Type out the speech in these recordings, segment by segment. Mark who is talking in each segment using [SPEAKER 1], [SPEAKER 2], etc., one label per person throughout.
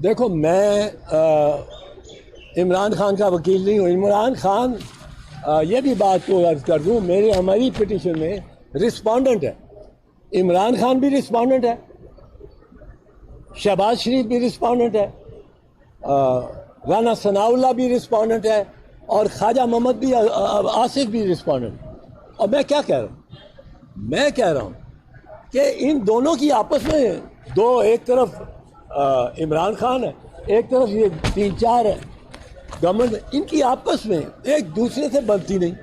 [SPEAKER 1] دیکھو میں عمران خان کا وکیل نہیں ہوں. عمران خان یہ بھی بات کو عرض کر دوں, ہماری پٹیشن میں رسپونڈنٹ ہے. عمران خان بھی رسپونڈنٹ ہے, شہباز شریف بھی رسپونڈنٹ ہے, رانا ثناء اللہ بھی رسپونڈنٹ ہے, اور خواجہ محمد بھی آصف بھی رسپونڈنٹ. اور میں کیا کہہ رہا ہوں, میں کہہ رہا ہوں کہ ان دونوں کی آپس میں ایک طرف عمران خان ہے, ایک طرف یہ 3-4 ہے گورنمنٹ, ان کی آپس میں ایک دوسرے سے بنتی نہیں.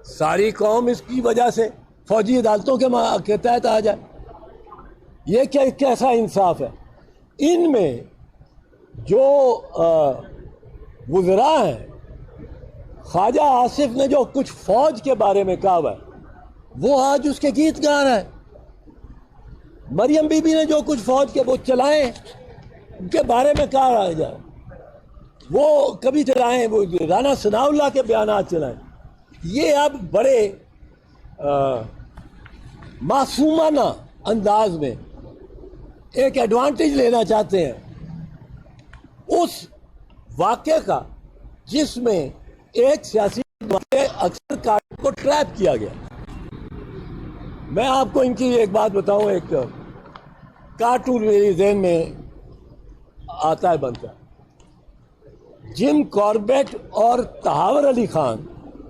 [SPEAKER 1] ساری قوم اس کی وجہ سے فوجی عدالتوں کے تحت آ جائے. یہ کیسا انصاف ہے؟ ان میں جو وزراء ہیں, خواجہ آصف نے جو کچھ فوج کے بارے میں کہا ہوا ہے وہ آج اس کے گیت گا رہا ہے. مریم بی بی نے جو کچھ فوج کے وہ چلائیں ان کے بارے میں کہا رہا جائے, وہ کبھی چلائیں, وہ رانا ثناء اللہ کے بیانات چلائیں. یہ اب بڑے معصومانہ انداز میں ایک ایڈوانٹیج لینا چاہتے ہیں اس واقعے کا جس میں ایک سیاسی اکثر کارٹون کو ٹریپ کیا گیا. میں آپ کو ان کی ایک بات بتاؤں, ایک کارٹون میرے ذہن میں آتا ہے بنتا ہے. جم کاربیٹ اور تحاور علی خان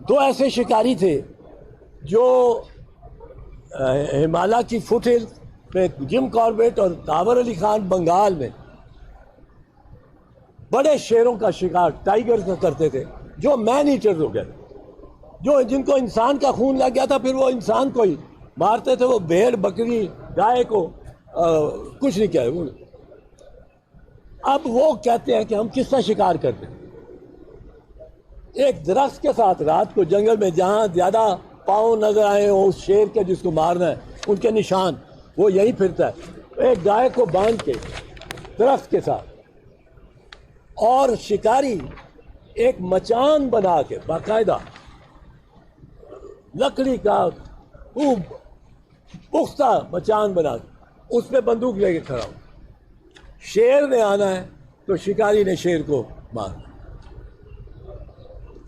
[SPEAKER 1] دو ایسے شکاری تھے جو ہمالیہ کی فٹ ہل میں, جم کاربیٹ اور تحاور علی خان بنگال میں بڑے شیروں کا شکار ٹائیگر کا کرتے تھے جو مین ایٹرز ہو گئے, جن کو انسان کا خون لگ گیا تھا پھر وہ انسان کو ہی مارتے تھے. وہ بھیڑ بکری گائے کو کچھ نہیں کہے. اب وہ کہتے ہیں کہ ہم کس طرح شکار کرتے ہیں. ایک درخت کے ساتھ رات کو جنگل میں جہاں زیادہ پاؤں نظر آئے اس شیر کے جس کو مارنا ہے ان کے نشان وہ یہی پھرتا ہے. ایک گائے کو باندھ کے درخت کے ساتھ, اور شکاری ایک مچان بنا کے باقاعدہ لکڑی کا خوب پختہ مچان بنا کے اس پہ بندوق لے کے کھڑا ہو. شیر نے آنا ہے تو شکاری نے شیر کو مارنا.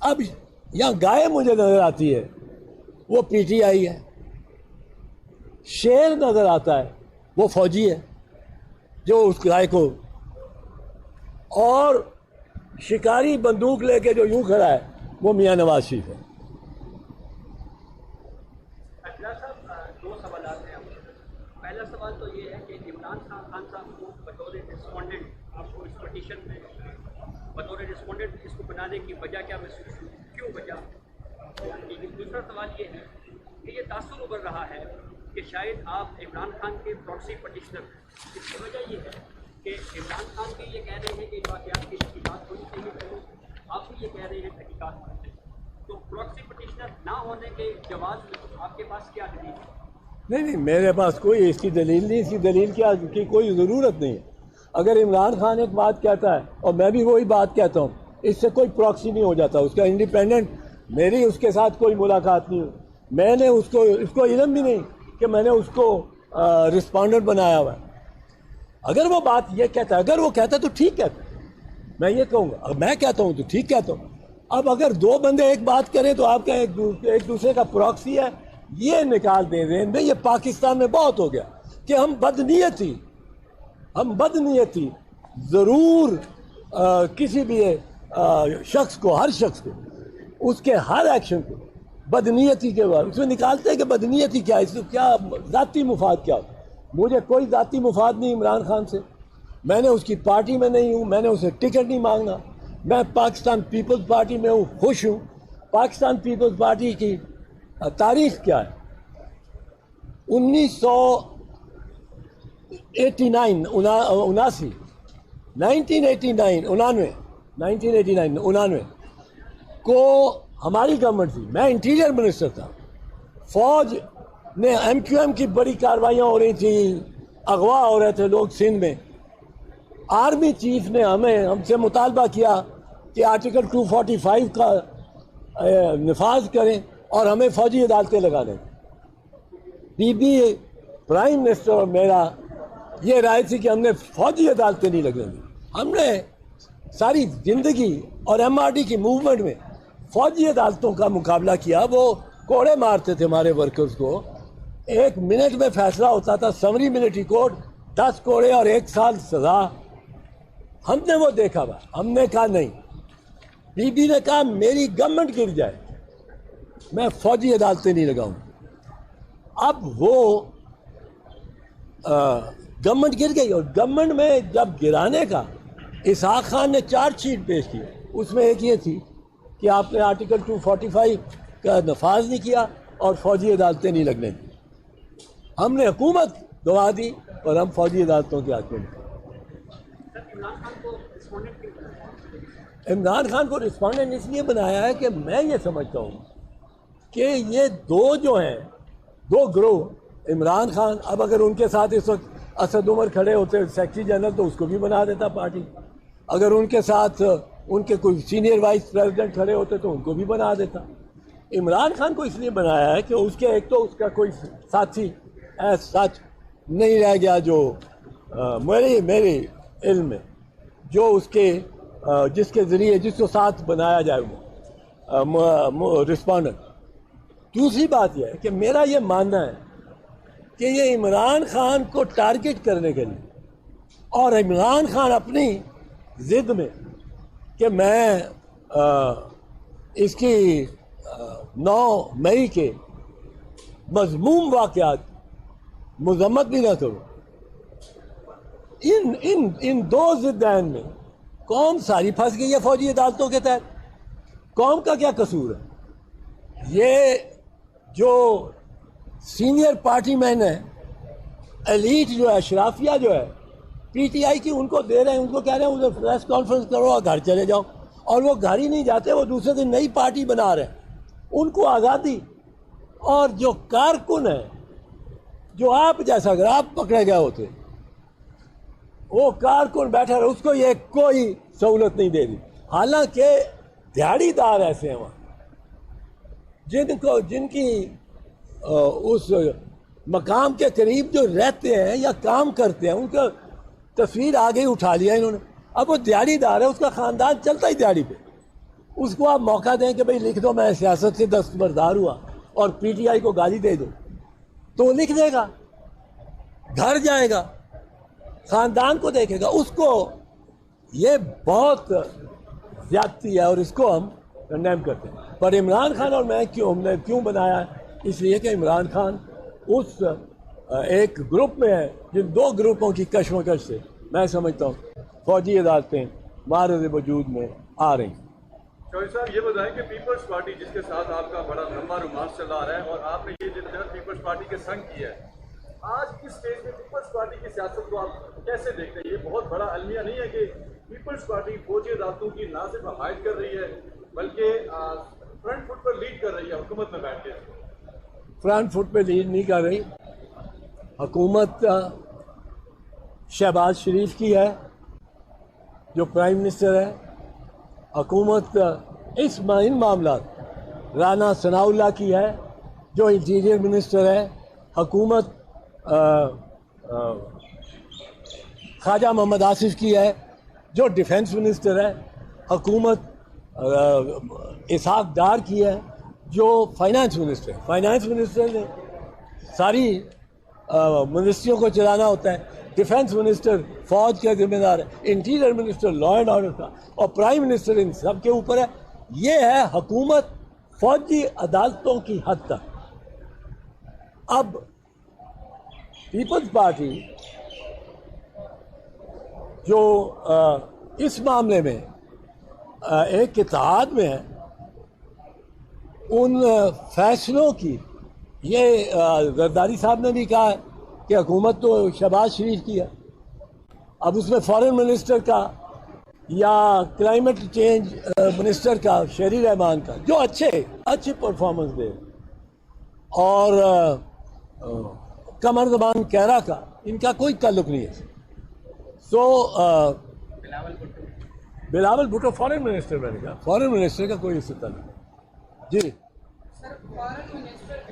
[SPEAKER 1] اب یہاں گائے مجھے نظر آتی ہے وہ پی ٹی آئی ہے, شیر نظر آتا ہے وہ فوجی ہے جو اس گائے کو, اور شکاری بندوق لے کے جو یوں کھڑا ہے وہ میاں نواز شریف ہے.
[SPEAKER 2] دو سوالات ہیں. پہلا سوال تو یہ ہے کہ عمران خان صاحب کو بطور رسپونڈنٹ آپ کو اس پٹیشن میں بطور رسپونڈنٹ اس کو بنانے کی وجہ کیا محسوس ہوئی, کیوں وجہ؟ دوسرا سوال یہ ہے کہ یہ تاثر ابھر رہا ہے کہ شاید آپ عمران خان کے پراکسی پٹیشنر. اس کی وجہ یہ ہے کہ عمران خان بھی یہ کہہ رہے ہیں کہ واقعات کی تحقیقات ہونی چاہیے, آپ بھی یہ کہہ رہے ہیں تحقیقات ہونی چاہیے. تو پراکسی پٹیشنر نہ ہونے کے جواز میں آپ کے پاس کیا دلیل ہے؟
[SPEAKER 1] نہیں, میرے پاس کوئی اس کی دلیل نہیں. اس کی دلیل کی کوئی ضرورت نہیں ہے. اگر عمران خان ایک بات کہتا ہے اور میں بھی وہی بات کہتا ہوں, اس سے کوئی پراکسی نہیں ہو جاتا. اس کا انڈیپینڈنٹ میری اس کے ساتھ کوئی ملاقات نہیں ہوئی. میں نے اس کو علم بھی نہیں کہ میں نے اس کو رسپونڈنٹ بنایا ہوا ہے. اگر وہ بات یہ کہتا ہے, اگر وہ کہتا ہے تو ٹھیک کہتا ہے, میں یہ کہوں گا. میں کہتا ہوں تو ٹھیک کہتا ہوں. اب اگر دو بندے ایک بات کریں تو آپ کا ایک دوسرے کا پراکسی ہے, یہ نکال دیں ذہن میں. یہ پاکستان میں بہت ہو گیا کہ ہم بدنیتی ضرور کسی بھی شخص کو, ہر شخص کو اس کے ہر ایکشن کو بدنیتی کے بارے اس میں نکالتے ہیں کہ بدنیتی کیا ہے, اس کو کیا ذاتی مفاد کیا ہوتا ہے. مجھے کوئی ذاتی مفاد نہیں عمران خان سے. میں نے اس کی پارٹی میں نہیں ہوں, میں نے اسے ٹکٹ نہیں مانگنا. میں پاکستان پیپلز پارٹی میں ہوں, خوش ہوں. پاکستان پیپلز پارٹی کی تاریخ کیا ہے؟ 1989 کو ہماری گورنمنٹ تھی, میں انٹیریئر منسٹر تھا. فوج نے ایم کیو ایم کی بڑی کارروائیاں ہو رہی تھیں, اغوا ہو رہے تھے لوگ سندھ میں. آرمی چیف نے ہم سے مطالبہ کیا کہ آرٹیکل 245 کا نفاذ کریں اور ہمیں فوجی عدالتیں لگا دیں. بی بی پرائم منسٹر اور میرا یہ رائے تھی کہ ہم نے فوجی عدالتیں نہیں لگنے دی, ہم نے ساری زندگی اور MRD کی موومنٹ میں فوجی عدالتوں کا مقابلہ کیا. وہ کوڑے مارتے تھے ہمارے ورکرز کو. 1 منٹ میں فیصلہ ہوتا تھا. سمری ملٹری کورٹ 10 کوڑے اور 1 سال سزا. ہم نے وہ دیکھا ہوا. ہم نے کہا نہیں. بی بی نے کہا میری گورنمنٹ گر جائے میں فوجی عدالتیں نہیں لگاؤں. اب وہ گورنمنٹ گر گئی. اور گورنمنٹ میں جب گرانے کا اسحاق خان نے 4 شیٹ پیش کی. اس میں ایک یہ تھی کہ آپ نے آرٹیکل 245 کا نفاذ نہیں کیا اور فوجی عدالتیں نہیں لگنے دی. ہم نے حکومت گوا دی اور ہم فوجی عدالتوں کے حق میں. عمران خان کو رسپونڈنٹ اس لیے بنایا ہے کہ میں یہ سمجھتا ہوں کہ یہ جو ہیں 2 گروہ. عمران خان اب اگر ان کے ساتھ اس وقت اسد عمر کھڑے ہوتے سیکرٹری جنرل تو اس کو بھی بنا دیتا پارٹی. اگر ان کے ساتھ ان کے کوئی سینئر وائس پریزیڈنٹ کھڑے ہوتے تو ان کو بھی بنا دیتا. عمران خان کو اس لیے بنایا ہے کہ اس کے ایک تو اس کا کوئی ساتھی سچ نہیں رہ گیا جو میرے علم میں جو اس کے جس کے ذریعے جس کو ساتھ بنایا جائے وہ رسپونڈنٹ. دوسری بات یہ ہے کہ میرا یہ ماننا ہے کہ یہ عمران خان کو ٹارگٹ کرنے کے لیے اور عمران خان اپنی ضد میں کہ میں اس کی 9 مئی کے مذموم واقعات مذمت بھی نہ کروں. ان 2 ضدین میں قوم ساری پھنس گئی ہے فوجی عدالتوں کے تحت. قوم کا کیا قصور ہے؟ یہ جو سینئر پارٹی مین ہے ایلیٹ جو ہے اشرافیہ جو ہے PTI کی ان کو دے رہے ہیں. ان کو کہہ رہے ہیں انہیں پریس کانفرنس کرو اور گھر چلے جاؤ. اور وہ گھر ہی نہیں جاتے. وہ دوسرے دن نئی پارٹی بنا رہے ہیں. ان کو آزادی. اور جو کارکن ہے جو آپ جیسا اگر آپ پکڑے گئے ہوتے وہ کارکن بیٹھا رہا اس کو یہ کوئی سہولت نہیں دے دی. حالانکہ دیہڑی دار ایسے ہیں وہاں جن کی اس مقام کے قریب جو رہتے ہیں یا کام کرتے ہیں ان کا تصویر آگے ہی اٹھا لیا انہوں نے. اب وہ دیہڑی دار ہے. اس کا خاندان چلتا ہی دیہڑی پہ. اس کو آپ موقع دیں کہ بھئی لکھ دو میں سیاست سے دستبردار ہوا اور PTI کو گالی دے دو تو وہ لکھ دے گا. گھر جائے گا خاندان کو دیکھے گا. اس کو یہ بہت زیادتی ہے اور اس کو ہم کنڈیم کرتے ہیں. پر عمران خان اور میں ہم نے کیوں بنایا ہے؟ اس لیے کہ عمران خان اس ایک گروپ میں ہے جن 2 گروپوں کی کشمکش سے میں سمجھتا ہوں فوجی عدالتیں معرض وجود میں آ رہی ہیں.
[SPEAKER 3] شوہر صاحب یہ بتائیں کہ پیپلز پارٹی جس کے ساتھ آپ کا بڑا لمبا رومانس چلا رہا ہے اور آپ نے یہ جنرل پیپلز پارٹی کے سنگ کیا ہے آج اس اسٹیج میں پیپلز پارٹی کی سیاست کو آپ کیسے دیکھتے ہیں؟ یہ بہت بڑا المیہ نہیں ہے کہ پیپلز پارٹی فوجی عدالتوں کی نہ صرف حمایت کر رہی ہے بلکہ فرنٹ فٹ پر لیڈ کر رہی ہے حکومت میں بیٹھ کے.
[SPEAKER 1] فرنٹ فٹ پہ لیڈ نہیں کر رہی. حکومت شہباز شریف کی ہے جو پرائم منسٹر ہے. حکومت ان معاملات رانا ثناء اللہ کی ہے جو انٹیریئر منسٹر ہے. حکومت خواجہ محمد آصف کی ہے جو ڈیفنس منسٹر ہے. حکومت اسحاق ڈار کی ہے جو فائنانس منسٹر ہے. فائنانس منسٹر نے ساری منسٹریوں کو چلانا ہوتا ہے. ڈیفنس منسٹر فوج کا ذمہ دار ہے. Interior minister law and order کا اور پرائم منسٹر ان سب کے اوپر ہے. یہ ہے حکومت فوجی عدالتوں کی حد تک. اب پیپلز پارٹی جو اس معاملے میں ایک اتحاد میں ہے ان فیصلوں کی یہ زرداری صاحب نے بھی کہا کہ حکومت تو شہباز شریف کی ہے. اب اس میں فارن منسٹر کا یا کلائمیٹ چینج منسٹر کا شہری رحمان کا جو اچھے پرفارمنس دے اور قمر زمان کیرا کا ان کا کوئی تعلق نہیں ہے. سو بلاول بھٹو فارن منسٹر میں نے کہا فارن منسٹر کا کوئی اس سے تعلق نہیں. جی
[SPEAKER 4] سر فارن منسٹر